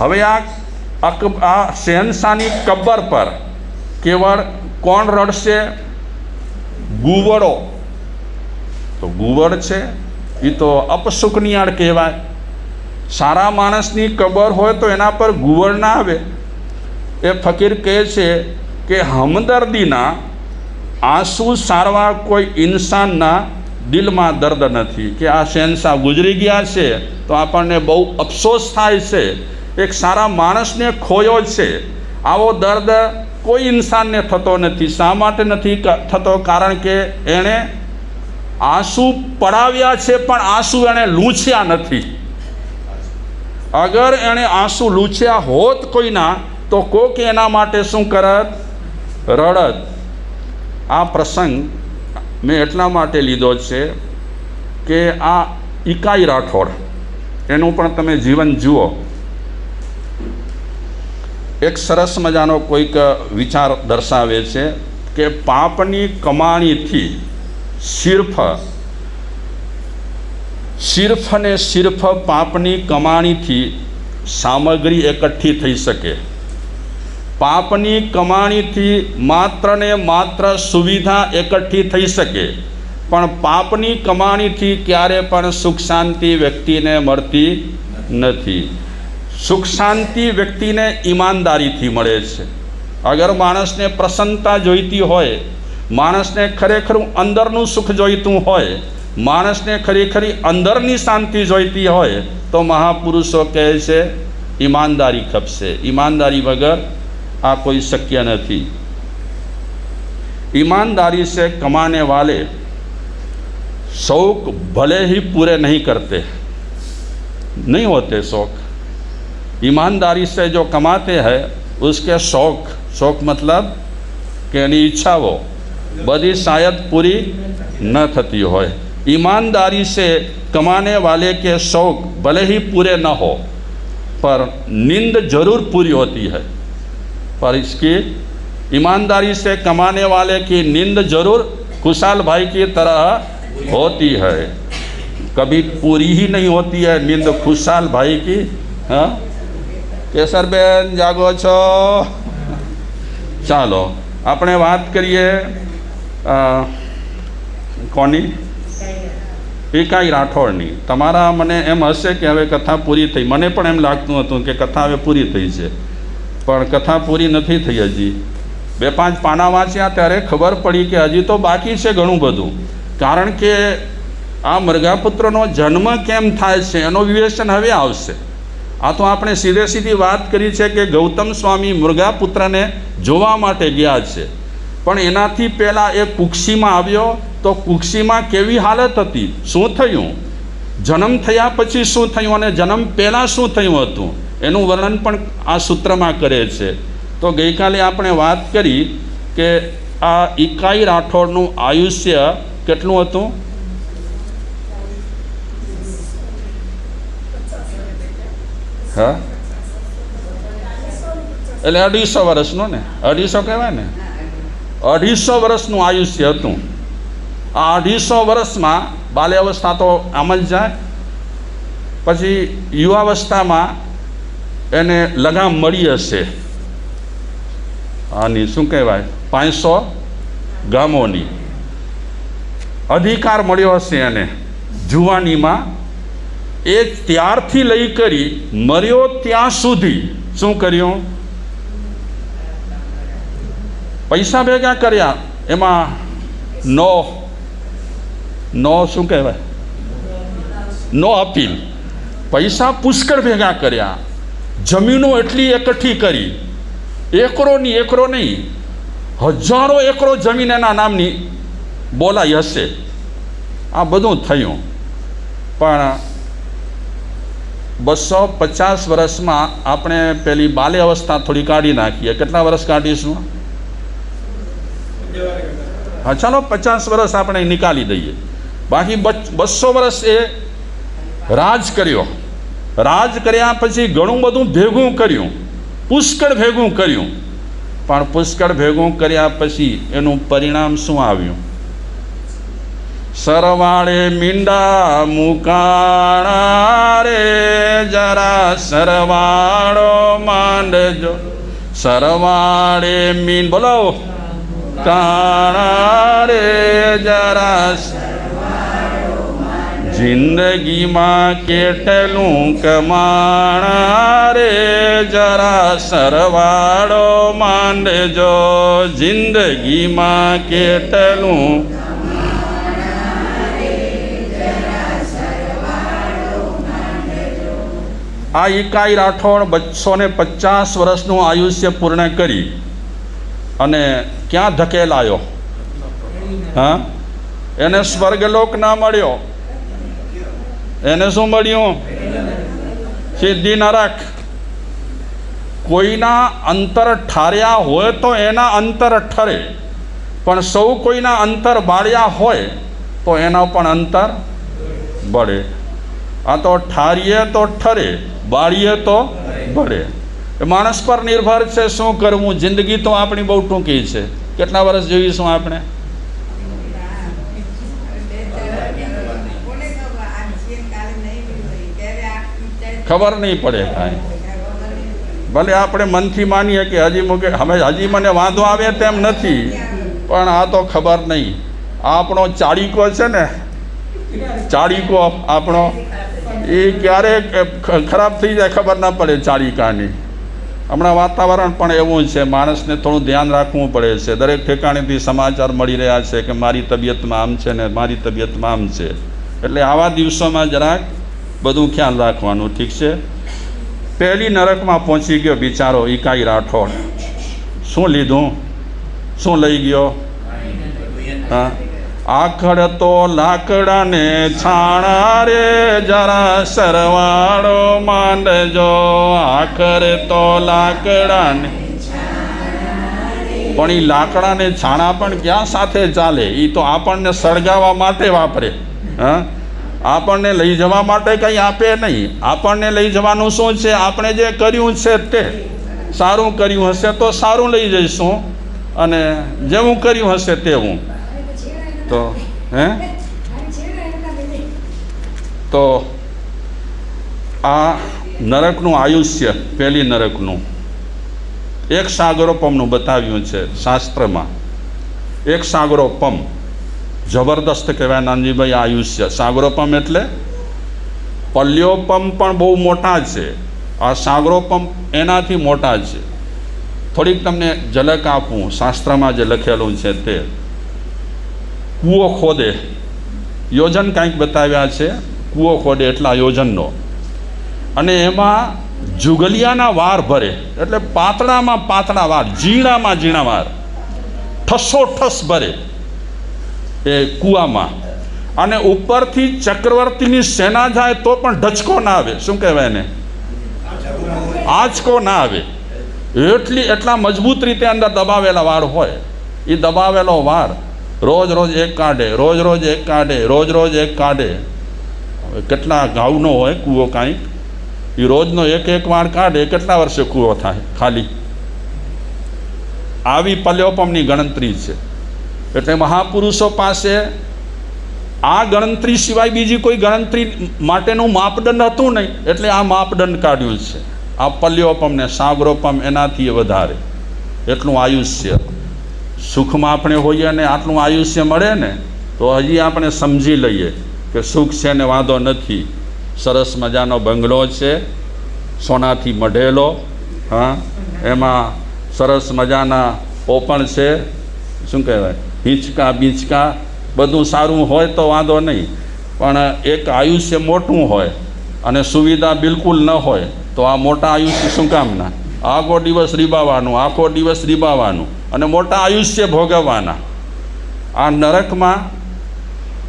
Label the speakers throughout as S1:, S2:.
S1: હવે આ શહેનશાહની કબ્બર પર કેવળ કોણ રડશે? ગુવડો. તો ગુવડ છે એ તો અપશુકનિયાળ કહેવાય. સારા માણસની કબર હોય તો એના પર ગુવડ ના આવે. એ ફકીર કહે છે કે હમદર્દીના આંસુ સારવા કોઈ ઇન્સાનના દિલમાં દર્દ નથી. કે આ શહેનશાહ ગુજરી ગયા છે તો આપણને બહુ અફસોસ થાય છે, એક સારા માણસને ખોયો છે. આવો દર્દ કોઈ ઇન્સાનને થતો નથી. શા માટે નથી થતો? કારણ કે એણે આંસુ પડાવ્યા છે પણ આંસુ એણે લૂછ્યા નથી. અગર એણે આંસુ લૂછ્યા હોત કોઈના તો કોક એના માટે શું કરત? રડત. આ પ્રસંગ મેં એટલા માટે લીધો છે કે આ ઇકાઈ રાઠોડ એનું પણ તમે જીવન જુઓ. એક સરસ મજાનો કોઈક વિચાર દર્શાવે છે કે પાપની કમાણીથી સિર્ફ ને સિર્ફ પાપની કમાણીથી સામગ્રી એકઠી થઈ શકે. પાપની કમાણીથી માત્ર ને માત્ર સુવિધા એકઠી થઈ શકે, પણ પાપની કમાણીથી ક્યારે પણ સુખ શાંતિ વ્યક્તિને મળતી નથી. સુખ શાંતિ વ્યક્તિને ઈમાનદારીથી મળે છે. અગર માણસને પ્રસન્નતા જોઈતી હોય, માણસને ખરેખર અંદરનું સુખ જોઈતું હોય, માણસને ખરેખરી અંદરની શાંતિ જોઈતી હોય તો મહાપુરુષો કહે છે ઈમાનદારી ખપશે. ઈમાનદારી વગર આ કોઈ શક્ય નથી. ईमानदारी से कमाने वाले शौक भले ही पूरे नहीं करते, नहीं होते शौक. ईमानदारी से जो कमाते हैं उसके शौक मतलब કે એની ઈચ્છાઓ બધી शायद पूरी न थती हो. ईमानदारी से कमाने वाले के शौक भले ही पूरे न हो पर नींद जरूर पूरी होती है. पर इसकी ईमानदारी से कमाने वाले की नींद जरूर खुशहाल भाई की तरह होती है. कभी पूरी ही नहीं होती है नींद खुशहाल भाई की. हाँ केसर बेन जागो छो. ચાલો આપણે વાત કરીએ કોની? ઇકાઈ રાઠોડની. તમારા મને એમ હશે કે હવે કથા પૂરી થઈ. મને પણ એમ લાગતું હતું કે કથા હવે પૂરી થઈ છે, પણ કથા પૂરી નથી થઈ. હજી 2-5 પાના વાંચ્યા ત્યારે ખબર પડી કે હજી તો બાકી છે ઘણું બધું. કારણ કે આ મૃગાપુત્રનો જન્મ કેમ થાય છે એનો વિવેચન હવે આવશે. આ તો આપણે સીધી વાત કરી છે કે ગૌતમ સ્વામી મૃગાપુત્રને જોવા માટે ગયા છે, પણ એનાથી પહેલાં એ કુક્ષીમાં આવ્યો તો કુક્ષીમાં કેવી હાલત હતી, શું થયું, જન્મ થયા પછી શું થયું અને જન્મ પહેલાં શું થયું હતું એનું વર્ણન પણ આ સૂત્રમાં કરે છે. તો ગઈકાલે આપણે વાત કરી કે આ ઇકાઈ રાઠોડનું આયુષ્ય કેટલું હતું? હા એટલે 250 વર્ષનું ને, 250 કહેવાય ને, 250 વર્ષનું આયુષ્ય હતું. આ 250 વર્ષમાં બાલ્યાવસ્થા તો આમ જ જાય, પછી યુવાવસ્થામાં એને લગામ મળી હશે આની શું કહેવાય 500 ગામોની, અધિકાર મળ્યો હશે એને જુવાનીમાં. એ ત્યારથી લઈ કરી મર્યો ત્યાં સુધી શું કર્યું? પૈસા ભેગા કર્યા. એમાં નો શું કહેવાય, નો અપીલ. પૈસા પુષ્કળ ભેગા કર્યા, જમીનો એટલી એકઠી કરી, એકરો નહીં હજારો એકરો જમીન એના નામની બોલાઈ હશે. આ બધું થયું, પણ 250 વર્ષમાં આપણે પેલી બાલ્ય અવસ્થા થોડી કાઢી નાખીએ. કેટલા વર્ષ કાઢીશું? હા ચાલો 50 વર્ષ આપણે નિકાલી દઈએ. બાકી 200 વર્ષ એ રાજ કર્યો. રાજ કર્યા પછી ઘણું બધું ભેગું કર્યું, પુષ્કળ ભેગું કર્યું, પણ પુષ્કળ ભેગું કર્યા પછી એનું પરિણામ શું આવ્યું? સરવાળે મીંડા મુકાણા રે જરા સરવાળો માંડજો, સરવાળે બોલો કાણા રે જરા, જિંદગીમાં કેટલું કમાણા રે જરા સરવાળો માંડજો, જિંદગીમાં કેટલું. આ ઈકાઈ રાઠોડ 250 વર્ષનું આયુષ્ય પૂર્ણ કરી અને ક્યાં ધકેલાયો? હા, એને સ્વર્ગલોક ના મળ્યો, એને શું મળ્યું? સિદ્ધિ નરક. કોઈના અંતર ઠાર્યા હોય તો એના અંતર ઠરે, પણ સૌ કોઈના અંતર બાળ્યા હોય તો એના પણ અંતર બળે. આ તો ઠારીએ તો ઠરે, બાળીએ તો બળે. માણસ પર નિર્ભર છે શું કરવું. જિંદગી તો આપણી બહુ ટૂંકી છે. કેટલા વર્ષ જીવીશું આપણે? ખબર નહીં પડે કાંઈ. ભલે આપણે મનથી માનીએ કે હજી મને વાંધો આવે તેમ નથી, પણ આ તો ખબર નહીં. આપણો ચાળીકો છે ને, ચાળીકો આપણો એ ક્યારે ખરાબ થઈ જાય ખબર ના પડે ચાળીકાની. હમણાં વાતાવરણ પણ એવું છે, માણસને થોડું ધ્યાન રાખવું પડે છે. દરેક ઠેકાણેથી સમાચાર મળી રહ્યા છે કે મારી તબિયતમાં આમ છે ને મારી તબિયતમાં આમ છે. એટલે આવા દિવસોમાં જરાક બધું ખ્યાલ રાખવાનું. ઠીક છે. પહેલી નરકમાં પહોંચી ગયો બિચારો ઈકાઈ રાઠોડ. શું લીધું? શું લઈ ગયો? હા, આખડ તો લાકડાને છાણા રે જરા સરવાળો માંડજો, આખર તો લાકડાને. પણ એ લાકડાને છાણા પણ ક્યાં સાથે ચાલે? એ તો આપણને સળગાવવા માટે વાપરે. હા, આપણને લઈ જવા માટે કંઈ આપે નહીં. આપણને લઈ જવાનું શું છે? આપણે જે કર્યું છે તે સારું કર્યું હશે તો સારું લઈ જઈશું, અને જેવું કર્યું હશે તેવું. તો તો આ નરકનું આયુષ્ય, પહેલી નરકનું એક સાગરોપમનું બતાવ્યું છે શાસ્ત્રમાં. એક સાગરોપમ જબરદસ્ત કહેવાય નાનજીભાઈ આયુષ્ય. સાગરોપમ એટલે પલ્યોપમ પણ બહુ મોટા છે, આ સાગરોપમ એનાથી મોટા છે. થોડીક તમને ઝલક આપું શાસ્ત્રમાં જે લખેલું છે તે. કૂવો ખોદે, યોજન કાંઈક બતાવ્યા છે. કૂવો ખોદે એટલા યોજનનો, અને એમાં જુગલિયાના વાર ભરે, એટલે પાતળામાં પાતળા વાર, ઝીણામાં ઝીણા વાર ઠસોઠસ ભરે એ કૂવામાં. અને ઉપરથી ચક્રવર્તીની સેના જાય તો પણ ઢચકો ના આવે. શું કહેવાય એને? આંચકો ના આવે. એટલા મજબૂત રીતે અંદર દબાવેલા વાર હોય. એ દબાવેલો વાર રોજ રોજ એક કાઢે, રોજ રોજ એક કાઢે, રોજ રોજ એક કાઢે. હવે કેટલા ઘાવનો હોય કૂવો કાંઈક, એ રોજનો એક એક વાર કાઢે, કેટલા વર્ષે કૂવો થાય ખાલી? આવી પલ્યોપમની ગણતરી છે. એટલે મહાપુરુષો પાસે આ ગણતરી સિવાય બીજી કોઈ ગણતરી માટેનું માપદંડ હતું નહીં, એટલે આ માપદંડ કાઢ્યું છે. આ પલ્યોપમ ને સાગરોપમ એનાથી વધારે. એટલું આયુષ્ય. સુખમાં આપણે હોઈએ અને આટલું આયુષ્ય મળે ને તો હજી આપણે સમજી લઈએ કે સુખ છે ને વાંધો નથી. સરસ મજાનો બંગલો છે, સોનાથી મઢેલો. હા, એમાં સરસ મજાના ઓપણ છે, શું કહેવાય, હિંચકા બીંચકા બધું સારું હોય તો વાંધો નહીં. પણ એક આયુષ્ય મોટું હોય અને સુવિધા બિલકુલ ન હોય તો આ મોટા આયુષ્ય શું કામના? આખો દિવસ રીબાવાનું, આખો દિવસ રીબાવાનું અને મોટા આયુષ્ય ભોગવવાના. આ નરકમાં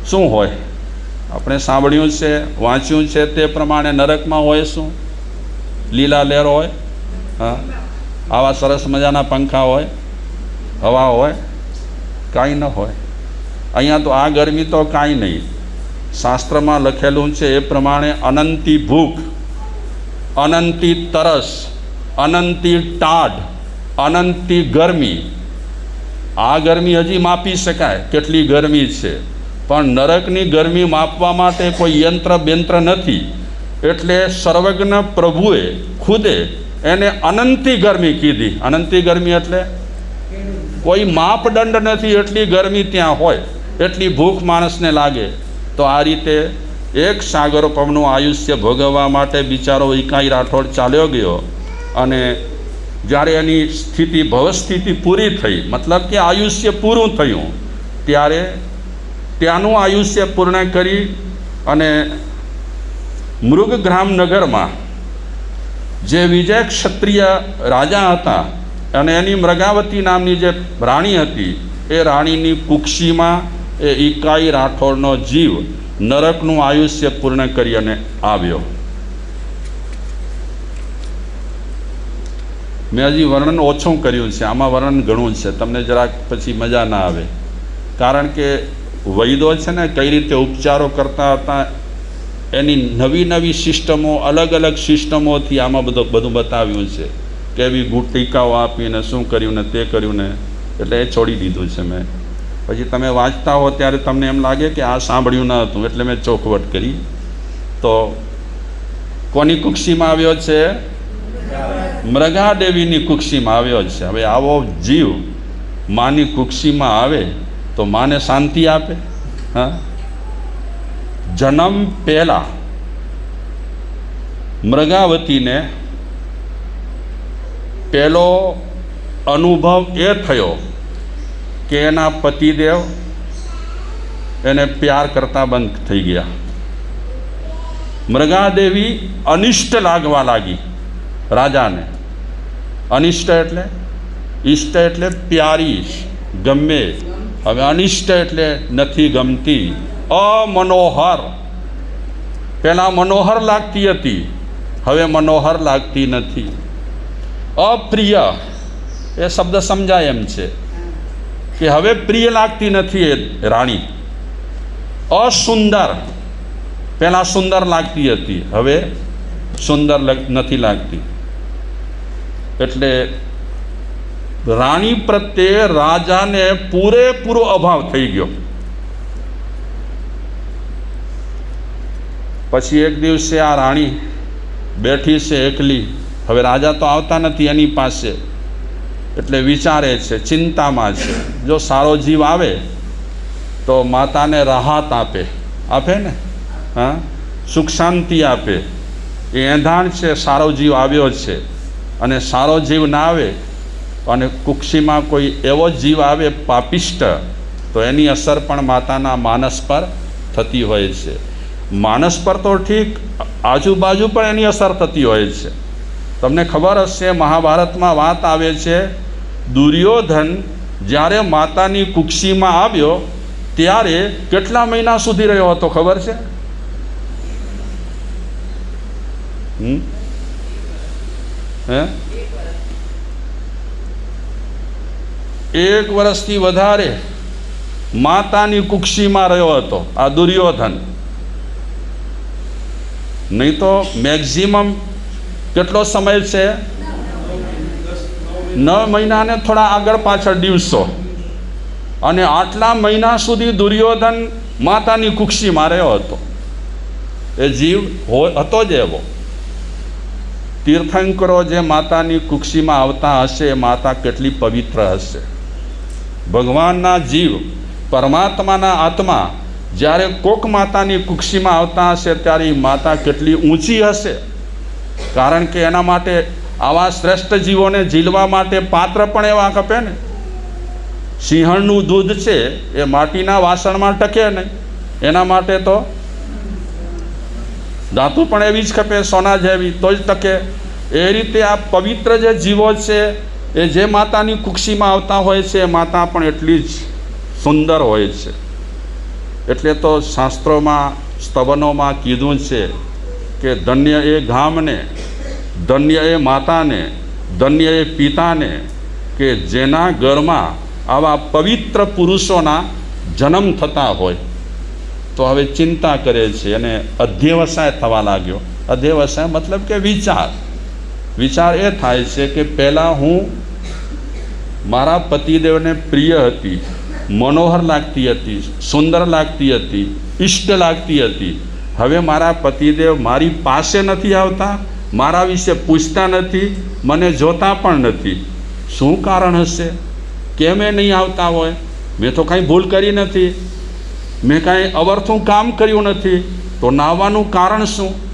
S1: શું હોય? આપણે સાંભળ્યું છે, વાંચ્યું છે તે પ્રમાણે નરકમાં હોય શું? લીલા લહેર હોય, હા, આવા સરસ મજાના પંખા હોય, હવા હોય, કાંઈ ન હોય. અહીંયા તો આ ગરમી તો કાંઈ નહીં. શાસ્ત્રમાં લખેલું છે એ પ્રમાણે અનંતી ભૂખ, અનંતી તરસ, અનંતી ટાઢ, અનંતી ગરમી. આ ગરમી હજી માપી શકાય કેટલી ગરમી છે, પણ નરકની ગરમી માપવા માટે કોઈ યંત્ર બેંત્ર નથી. એટલે સર્વજ્ઞ પ્રભુએ ખુદે એને અનંતી ગરમી કીધી. અનંતી ગરમી એટલે કોઈ માપદંડ નથી, એટલી ગરમી ત્યાં હોય, એટલી ભૂખ માણસને લાગે. તો આ રીતે એક સાગરોપમનું આયુષ્ય ભોગવવા માટે બિચારો ઈકાઈ રાઠોડ ચાલ્યો ગયો. અને જ્યારે એની સ્થિતિ ભવસ્થિતિ પૂરી થઈ, મતલબ કે આયુષ્ય પૂરું થયું, ત્યારે ત્યાંનું આયુષ્ય પૂર્ણ કરી અને મૃગગ્રામ નગરમાં જે વિજય ક્ષત્રિય રાજા હતા અને એની મૃગાવતી નામની જે રાણી હતી, એ રાણીની કુક્ષીમાં એ ઈકાઈ રાઠોડનો જીવ નરકનું આયુષ્ય પૂર્ણ કરી અને આવ્યો. મેં હજી વર્ણન ઓછું કર્યું છે, આમાં વર્ણન ઘણું છે, તમને જરાક પછી મજા ના આવે. કારણ કે વૈદો છે ને કઈ રીતે ઉપચારો કરતા હતા, એની નવી નવી સિસ્ટમો, અલગ અલગ સિસ્ટમોથી આમાં બધું બતાવ્યું છે. કેવી ગુટિકાઓ આપીને શું કર્યું ને તે કર્યું ને, એટલે એ છોડી દીધું છે મેં. પછી તમે વાંચતા હો ત્યારે તમને એમ લાગે કે આ સાંભળ્યું ન હતું, એટલે મેં ચોખવટ કરી. તો કોની કુક્ષીમાં આવ્યો છે? મૃગાદેવીની કુક્ષીમાં આવ્યો છે. હવે આવો જીવ માની કુક્ષીમાં આવે તો માને શાંતિ આપે? હા, જન્મ પહેલાં મૃગાવતીને પહેલો અનુભવ એ થયો કે એના પતિદેવ એને પ્યાર કરતા બંધ થઈ ગયા. મૃગાદેવી અનિષ્ટ લાગવા લાગી રાજાને. અનિષ્ટ એટલે, ઈષ્ટ એટલે પ્યારી, ગમે. હવે અનિષ્ટ એટલે નથી ગમતી, અમનોહર. પહેલાં મનોહર લાગતી હતી, હવે મનોહર લાગતી નથી. અપ્રિય, એ શબ્દ સમજાય એમ છે કે હવે પ્રિય લાગતી નથી એ રાણી. અસુંદર, પહેલાં સુંદર લાગતી હતી, હવે સુંદર નથી લાગતી. એટલે રાણી પ્રત્યે રાજાને પૂરેપૂરો અભાવ થઈ ગયો. પછી એક દિવસે આ રાણી બેઠી છે એકલી. હવે રાજા તો આવતા નથી એની પાસે, એટલે વિચારે છે, ચિંતામાં છે. જો સારો જીવ આવે તો માતાને રાહત આપે ને, હા, સુખ શાંતિ આપે. એ એંધાણ છે, સારો જીવ આવ્યો છે. અને સારો જીવ ના આવે અને કુક્ષીમાં કોઈ એવો જીવ આવે પાપિષ્ટ, તો એની અસર પણ માતાના માનસ પર થતી હોય છે. માનસ પર તો ઠીક, આજુબાજુ પણ એની અસર થતી હોય છે. તમને ખબર હશે, મહાભારતમાં વાત આવે છે, દુર્યોધન જ્યારે માતાની કુક્ષીમાં આવ્યો ત્યારે કેટલા મહિના સુધી રહ્યો હતો ખબર છે? એક વર્ષથી વધારે માતાની કુક્ષીમાં રહ્યો હતો આ દુર્યોધન. નહીં તો મેક્ઝિમમ કેટલો સમય છે? 9 મહિનાને થોડા આગળ પાછળ દિવસો. અને આટલા મહિના સુધી દુર્યોધન માતાની કુક્ષીમાં રહ્યો હતો. એ જીવ હતો જ એવો. તીર્થંકરો જે માતાની કુક્ષીમાં આવતા હશે, એ માતા કેટલી પવિત્ર હશે. ભગવાનના જીવ, પરમાત્માના આત્મા જ્યારે કોક માતાની કુક્ષીમાં આવતા હશે ત્યારે એ માતા કેટલી ઊંચી હશે. કારણ કે એના માટે આવા શ્રેષ્ઠ જીવોને ઝીલવા માટે પાત્ર પણ એવા ખપે ને. સિંહણનું દૂધ છે એ માટીના વાસણમાં ટકે નહીં, એના માટે તો ધાતુ પણ એવી જ ખપે, સોના જેવી, તો જ ટકે. એ રીતે આ પવિત્ર જે જીવો છે એ જે માતાની કુક્ષીમાં આવતા હોય છે, એ માતા પણ એટલી જ સુંદર હોય છે. એટલે તો શાસ્ત્રોમાં, સ્તવનોમાં કીધું છે કે ધન્ય એ ગામને, ધન્ય એ માતાને, ધન્ય એ પિતાને કે જેના ઘરમાં આવા પવિત્ર પુરુષોના જન્મ થતા હોય. તો હવે ચિંતા કરે છે અને અધ્યવસાય થવા લાગ્યો. અધ્યવસાય મતલબ કે વિચાર એ થાય છે કે પહેલાં હું મારા પતિદેવને પ્રિય હતી, મનોહર લાગતી હતી, સુંદર લાગતી હતી, ઇષ્ટ લાગતી હતી. હવે મારા પતિદેવ મારી પાસે નથી આવતા, મારા વિશે પૂછતા નથી, મને જોતા પણ નથી. શું કારણ હશે? કેમ એ નહીં આવતા હોય? મેં તો કાંઈ ભૂલ કરી નથી, મેં કાંઈ અવર્થું કામ કર્યું નથી, તો ના આવવાનું કારણ શું?